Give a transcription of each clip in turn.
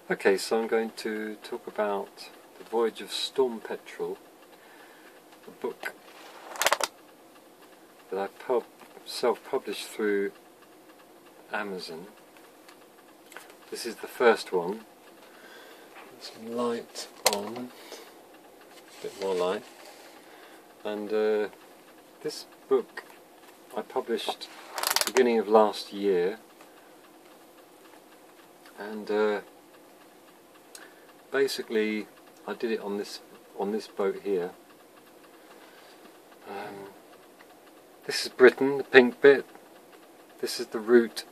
Okay, so I'm going to talk about The Voyage of Storm Petrel, a book that I self-published through Amazon. This is the first one. Some light on, a bit more light. And this book I published at the beginning of last year, and basically I did it on this boat here. This is Britain, the pink bit. This is the route.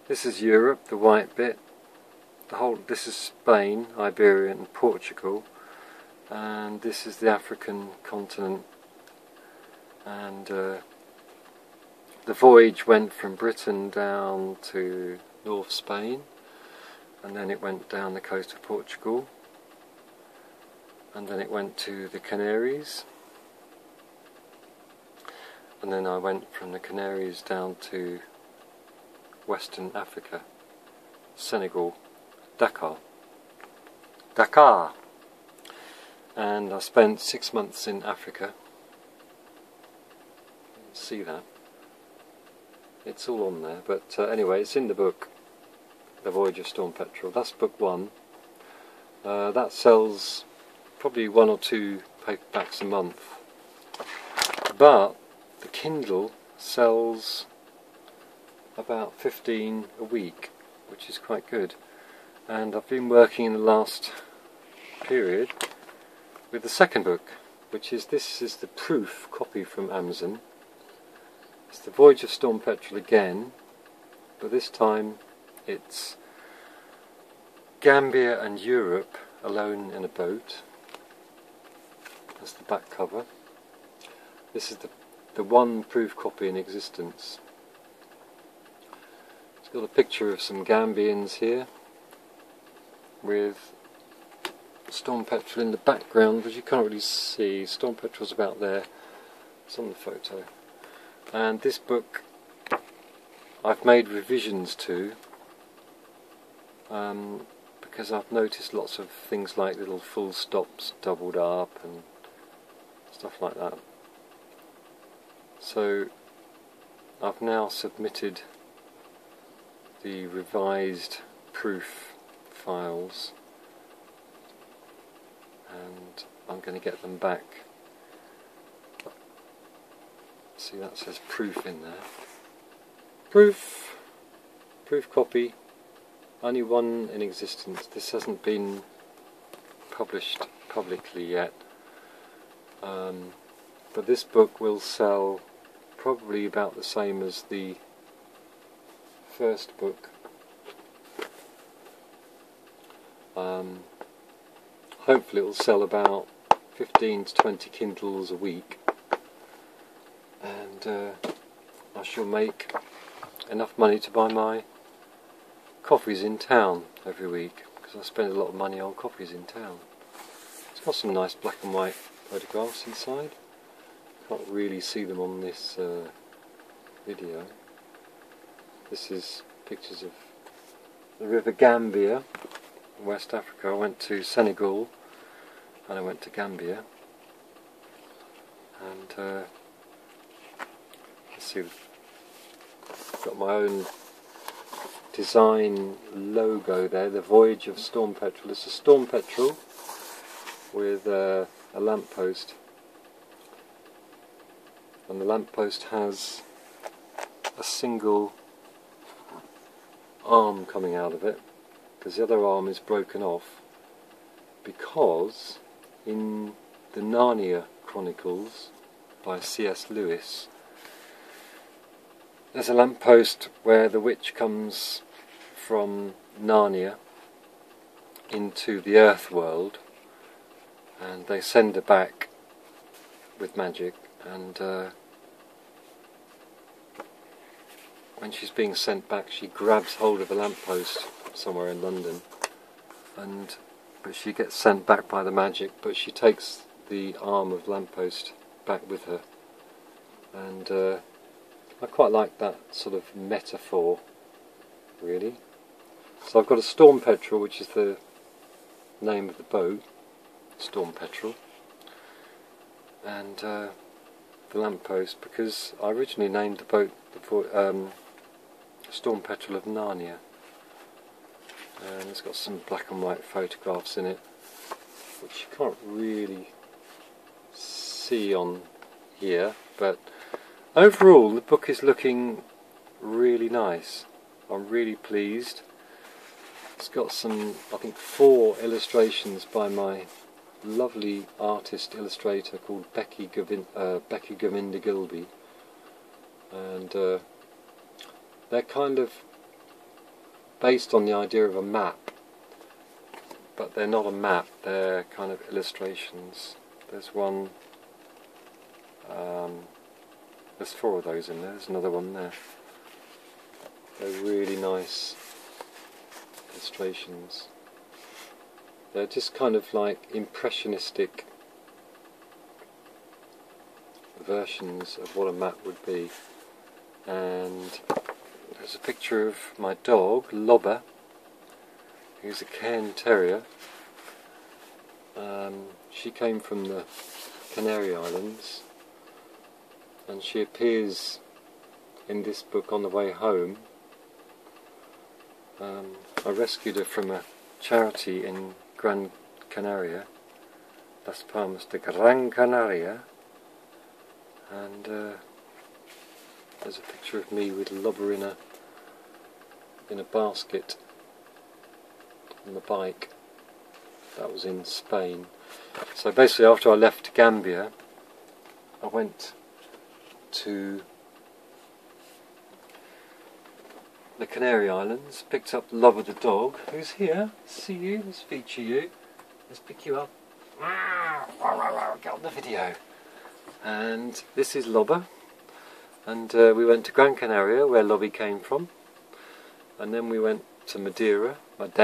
This is Europe, the white bit. This is Spain, Iberia and Portugal, and this is the African continent. And the voyage went from Britain down to North Spain, and then it went down the coast of Portugal, and then it went to the Canaries, and then I went from the Canaries down to Western Africa, Senegal, Dakar, and I spent 6 months in Africa. See that? It's all on there, but anyway, it's in the book, The Voyage of Storm Petrel. That's book one. That sells probably 1 or 2 paperbacks a month, but the Kindle sells about 15 a week, which is quite good. And I've been working in the last period with the second book, which is this is the proof copy from Amazon. It's The Voyage of Storm Petrel again, but this time it's Gambia and Europe Alone in a Boat. That's the back cover. This is the one proof copy in existence. It's got a picture of some Gambians here with Storm Petrel in the background, which you can't really see. Storm Petrel's about there. It's on the photo. And this book I've made revisions to, because I've noticed lots of things like little full stops doubled up and stuff like that. So I've now submitted the revised proof files, and I'm going to get them back. See, that says proof in there. Proof copy, only one in existence. This hasn't been published publicly yet, but this book will sell probably about the same as the first book. Hopefully it will sell about 15 to 20 Kindles a week, and I shall make enough money to buy my coffees in town every week, because I spend a lot of money on coffees in town. It's got some nice black and white photographs inside. Can't really see them on this video. This is pictures of the River Gambia, West Africa. I went to Senegal and I went to Gambia, and let's see, I've got my own design logo there, The Voyage of Storm Petrel. It's a Storm Petrel with a lamppost, and the lamppost has a single arm coming out of it, because the other arm is broken off, because in the Narnia Chronicles by C.S. Lewis, there's a lamppost where the witch comes from Narnia into the Earth world, and they send her back with magic, and when she's being sent back, she grabs hold of a lamppost somewhere in London, but she gets sent back by the magic, but she takes the arm of lamppost back with her, and I quite like that sort of metaphor, really. So I've got a Storm Petrel, which is the name of the boat, Storm Petrel, and the lamppost, because I originally named the boat the Storm Petrel of Narnia, and it's got some black and white photographs in it, which you can't really see on here, but overall the book is looking really nice. I'm really pleased. It's got some, I think, 4 illustrations by my lovely artist illustrator called Becky Govinda Gilby, and they're kind of based on the idea of a map, but they're not a map, they're kind of illustrations. There's one, there's 4 of those in there, there's another one there. They're really nice illustrations. They're just kind of like impressionistic versions of what a map would be. And there's a picture of my dog, Lobber, who's a Cairn Terrier. She came from the Canary Islands, and she appears in this book on the way home. I rescued her from a charity in Gran Canaria, Las Palmas de Gran Canaria, and there's a picture of me with Lobber in a basket on the bike. That was in Spain. So basically, after I left Gambia, I went to the Canary Islands, picked up Lobber the dog, who's here. See you, let's feature you, let's pick you up. Get on the video. And this is Lobber, and we went to Gran Canaria, where Lobby came from, and then we went to Madeira, and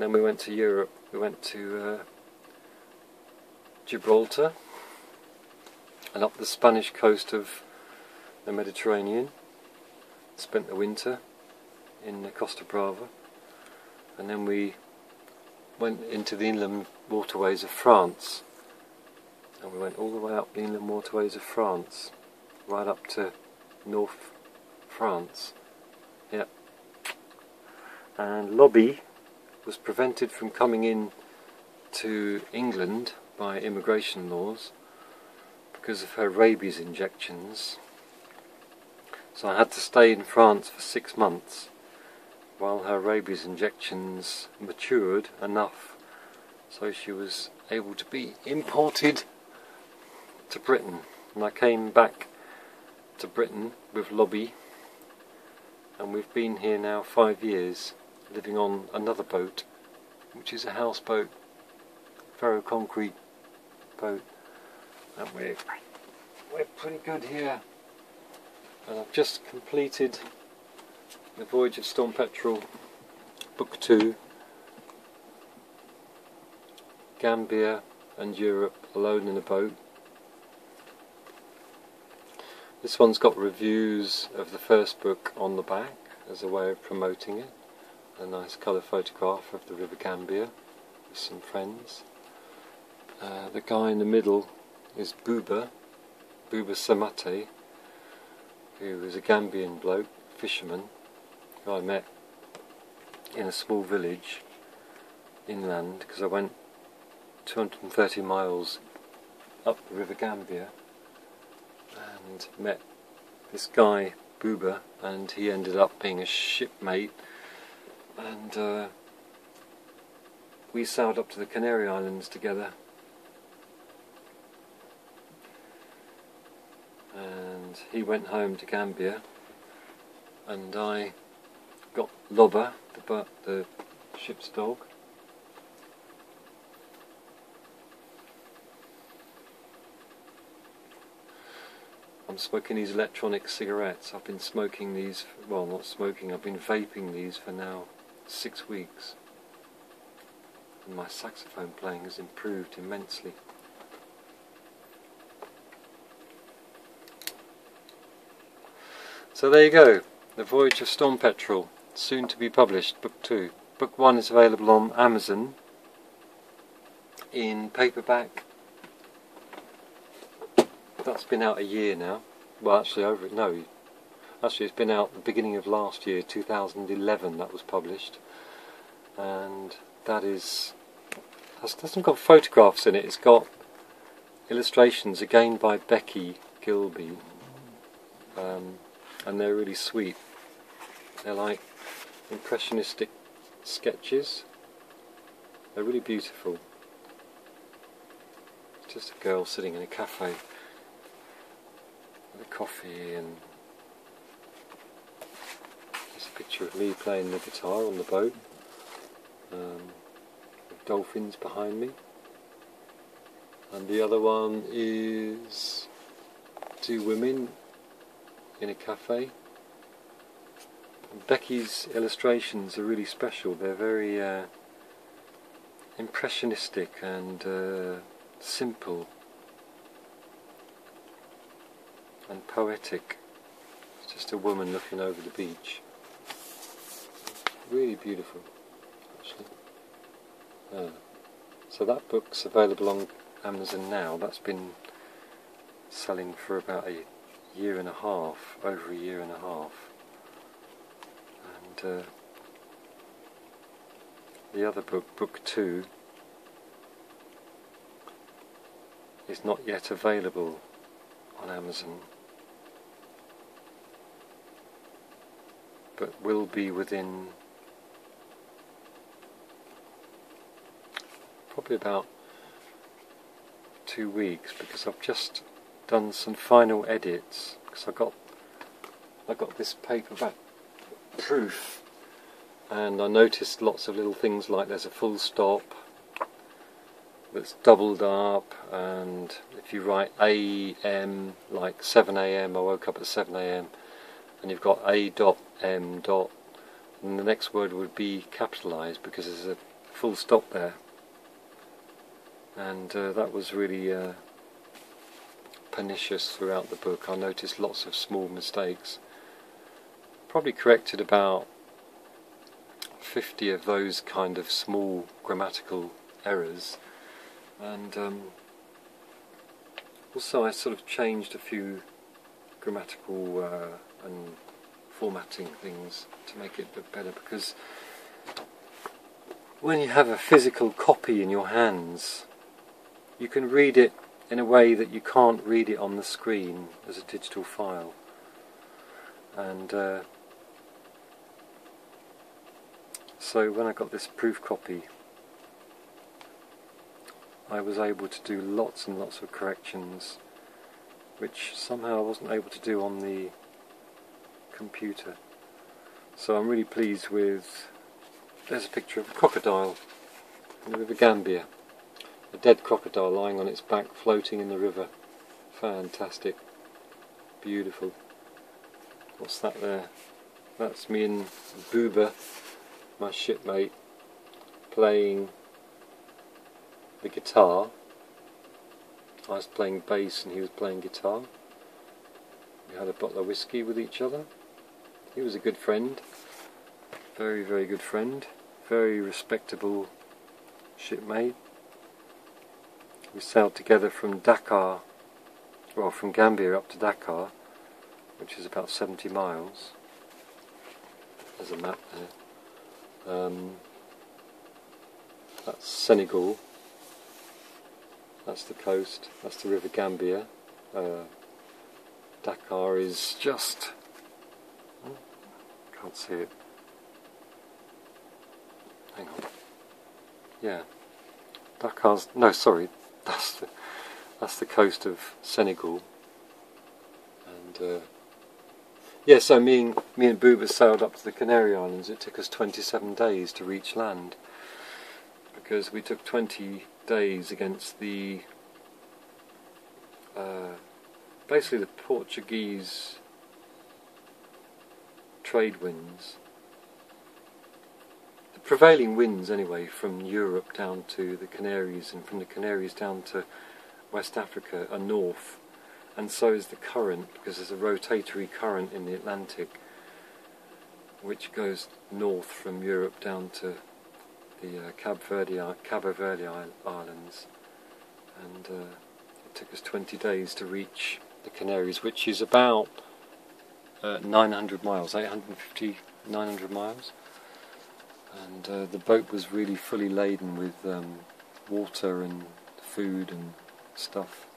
then we went to Europe. We went to Gibraltar and up the Spanish coast of the Mediterranean. Spent the winter in the Costa Brava, and then we went into the inland waterways of France, and we went all the way up the inland waterways of France, right up to North France. Yep. And Lobby was prevented from coming in to England by immigration laws because of her rabies injections. So I had to stay in France for 6 months while her rabies injections matured enough so she was able to be imported to Britain. And I came back to Britain with Lobby, and we've been here now 5 years, living on another boat, which is a houseboat, ferro-concrete boat, and we're pretty good here. And I've just completed the Voyage of Storm Petrel, Book 2, Gambia and Europe Alone in a Boat. This one's got reviews of the first book on the back as a way of promoting it. A nice colour photograph of the River Gambia with some friends. The guy in the middle is Buba Samate, who was a Gambian bloke, fisherman, who I met in a small village inland, because I went 230 miles up the River Gambia and met this guy Buba, and he ended up being a shipmate, and we sailed up to the Canary Islands together, and he went home to Gambia, and I got Lobber, the ship's dog. I'm smoking these electronic cigarettes. I've been smoking these, well, not smoking, I've been vaping these for now 6 weeks, and my saxophone playing has improved immensely. So there you go, the Voyage of Storm Petrel. soon to be published, book 2. Book 1 is available on Amazon in paperback. That's been out a year now. Well, actually actually it's been out the beginning of last year, 2011, that was published. And that hasn't got photographs in it, it's got illustrations, again by Becky Gilby, and they're really sweet. They're like impressionistic sketches. They're really beautiful. It's just a girl sitting in a cafe with a coffee, and there's a picture of me playing the guitar on the boat, with dolphins behind me. And the other one is 2 women in a cafe. Becky's illustrations are really special. They're very impressionistic and simple and poetic. It's just a woman looking over the beach. Really beautiful, actually. So that book's available on Amazon now. That's been selling for about a year and a half, over a year and a half. And the other book, book 2, is not yet available on Amazon, but will be within probably about 2 weeks, because I've just done some final edits, because I got this paperback proof, and I noticed lots of little things, like there's a full stop that's doubled up, and if you write AM, like 7 AM, I woke up at 7 AM, and you've got A.M. and the next word would be capitalised because there's a full stop there. And that was really pernicious throughout the book. I noticed lots of small mistakes. Probably corrected about 50 of those kind of small grammatical errors. And also I sort of changed a few grammatical and formatting things to make it look better, because when you have a physical copy in your hands, you can read it in a way that you can't read it on the screen as a digital file. And so when I got this proof copy, I was able to do lots and lots of corrections, which somehow I wasn't able to do on the computer. So I'm really pleased with... There's a picture of a crocodile in the River Gambia. A dead crocodile lying on its back, floating in the river. Fantastic. Beautiful. What's that there? That's me and Booba, my shipmate, playing the guitar. I was playing bass and he was playing guitar. We had a bottle of whiskey with each other. He was a good friend. Very, very good friend. Very respectable shipmate. We sailed together from Dakar, well, from Gambia up to Dakar, which is about 70 miles. There's a map there. That's Senegal. That's the coast. That's the River Gambia. Dakar is just... can't see it. Hang on. Yeah. Dakar's... no, sorry. That's the coast of Senegal. And yeah, so me and Booba sailed up to the Canary Islands. It took us 27 days to reach land, because we took 20 days against the basically the Portuguese trade winds. The prevailing winds anyway, from Europe down to the Canaries, and from the Canaries down to West Africa, are north, and so is the current, because there's a rotatory current in the Atlantic which goes north from Europe down to the Cabo Verde Islands, and it took us 20 days to reach the Canaries, which is about 900 miles, 850, 900 miles, and the boat was really fully laden with water and food and stuff,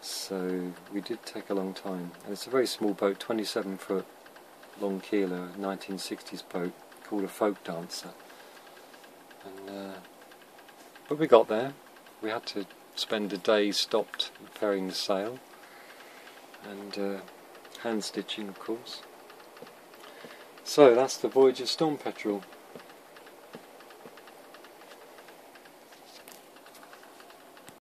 so we did take a long time. And it's a very small boat, 27 foot long keeler, 1960s boat called a folk dancer, and but we got there. We had to spend a day stopped repairing the sail and hand stitching, of course. So that's the Voyage of Storm Petrel.